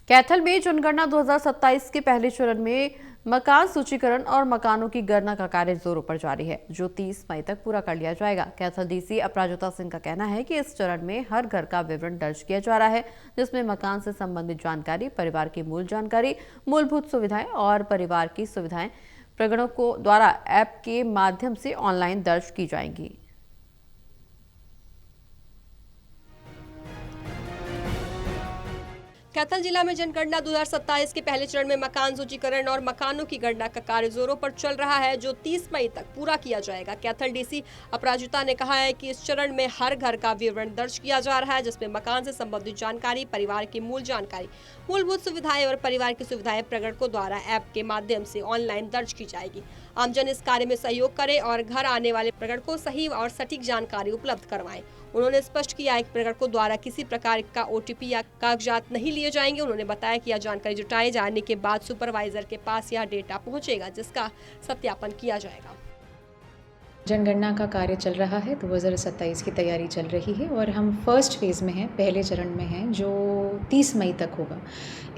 कैथल में जनगणना 2027 के पहले चरण में मकान सूचीकरण और मकानों की गणना का कार्य जोरों पर जारी है, जो 30 मई तक पूरा कर लिया जाएगा। कैथल डीसी अपराजिता सिंह का कहना है कि इस चरण में हर घर का विवरण दर्ज किया जा रहा है, जिसमें मकान से संबंधित जानकारी, परिवार की मूल जानकारी, मूलभूत सुविधाएं और परिवार की सुविधाएं प्रगणकों द्वारा ऐप के माध्यम से ऑनलाइन दर्ज की जाएंगी। कैथल जिला में जनगणना 2027 के पहले चरण में मकान सूचीकरण और मकानों की गणना का कार्य जोरों पर चल रहा है, जो 30 मई तक पूरा किया जाएगा। कैथल डीसी अपराजिता ने कहा है कि इस चरण में हर घर का विवरण दर्ज किया जा रहा है, जिसमें मकान से संबंधित जानकारी, परिवार की मूल जानकारी, मूलभूत सुविधाएं और परिवार की सुविधाएं प्रगणकों द्वारा ऐप के माध्यम से ऑनलाइन दर्ज की जाएगी। आमजन इस कार्य में सहयोग करें और घर आने वाले प्रगणकों सही और सटीक जानकारी उपलब्ध करवाएं। उन्होंने स्पष्ट किया है कि प्रगणकों द्वारा किसी प्रकार का ओटीपी या कागजात नहीं लिए जाएंगे। उन्होंने बताया कि यह जानकारी जुटाए जाने के बाद सुपरवाइजर के पास यह डेटा पहुंचेगा, जिसका सत्यापन किया जाएगा। जनगणना का कार्य चल रहा है, 2027 की तैयारी चल रही है और हम फर्स्ट फेज़ में हैं, पहले चरण में हैं, जो 30 मई तक होगा।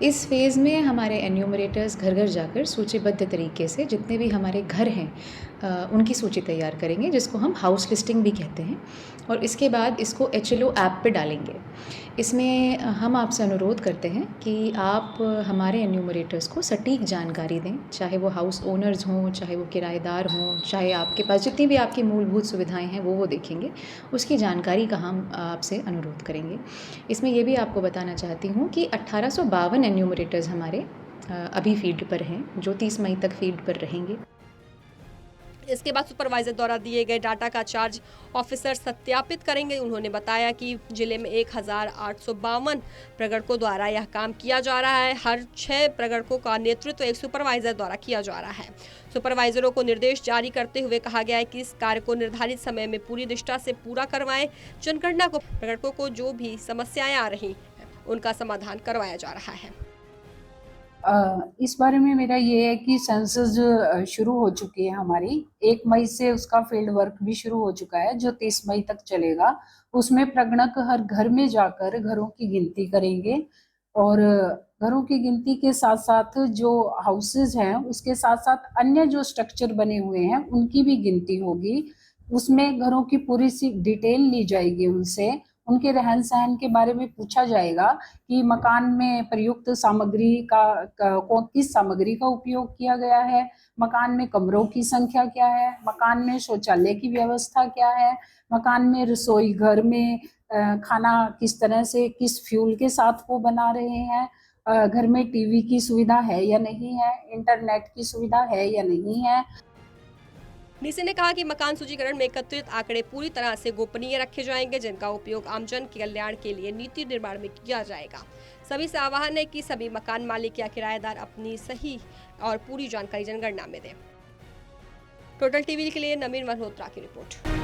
इस फेज़ में हमारे एन्यूमरेटर्स घर घर जाकर सूचीबद्ध तरीके से जितने भी हमारे घर हैं उनकी सूची तैयार करेंगे, जिसको हम हाउस लिस्टिंग भी कहते हैं, और इसके बाद इसको HLO ऐप पे डालेंगे। इसमें हम आपसे अनुरोध करते हैं कि आप हमारे एन्यूमरेटर्स को सटीक जानकारी दें, चाहे वो हाउस ओनर्स हों, चाहे वो किराएदार हों, चाहे आपके पास जितनी भी आपकी मूलभूत सुविधाएं हैं वो देखेंगे, उसकी जानकारी का हम आपसे अनुरोध करेंगे। इसमें ये भी आपको बताना चाहती हूँ कि 1852 एन्यूमरेटर्स हमारे अभी फील्ड पर हैं, जो 30 मई तक फील्ड पर रहेंगे। इसके बाद सुपरवाइजर द्वारा दिए गए डाटा का चार्ज ऑफिसर सत्यापित करेंगे। उन्होंने बताया कि जिले में 1852 प्रगणकों द्वारा यह काम किया जा रहा है। हर 6 प्रगणकों का नेतृत्व एक सुपरवाइजर द्वारा किया जा रहा है। सुपरवाइजरों को निर्देश जारी करते हुए कहा गया है कि इस कार्य को निर्धारित समय में पूरी निष्ठा से पूरा करवाएं। जनगणना को प्रगणकों को जो भी समस्याएं आ रही हैं, उनका समाधान करवाया जा रहा है। इस बारे में मेरा ये है कि सेंसस शुरू हो चुकी है हमारी। 1 मई से उसका फील्ड वर्क भी शुरू हो चुका है, जो 30 मई तक चलेगा। उसमें प्रगणक हर घर में जाकर घरों की गिनती करेंगे और घरों की गिनती के साथ साथ जो हाउसेज हैं उसके साथ साथ अन्य जो स्ट्रक्चर बने हुए हैं उनकी भी गिनती होगी। उसमें घरों की पूरी सी डिटेल ली जाएगी, उनसे उनके रहन सहन के बारे में पूछा जाएगा कि मकान में प्रयुक्त सामग्री किस सामग्री का उपयोग किया गया है, मकान में कमरों की संख्या क्या है, मकान में शौचालय की व्यवस्था क्या है, मकान में रसोई घर में खाना किस तरह से किस फ्यूल के साथ वो बना रहे हैं, घर में टीवी की सुविधा है या नहीं है, इंटरनेट की सुविधा है या नहीं है। डीसी ने कहा कि मकान सूचीकरण में एकत्रित आंकड़े पूरी तरह से गोपनीय रखे जाएंगे, जिनका उपयोग आमजन के कल्याण के लिए नीति निर्माण में किया जाएगा। सभी से आह्वान है कि सभी मकान मालिक या किराएदार अपनी सही और पूरी जानकारी जनगणना में दें। टोटल टीवी के लिए नवीन मल्होत्रा की रिपोर्ट।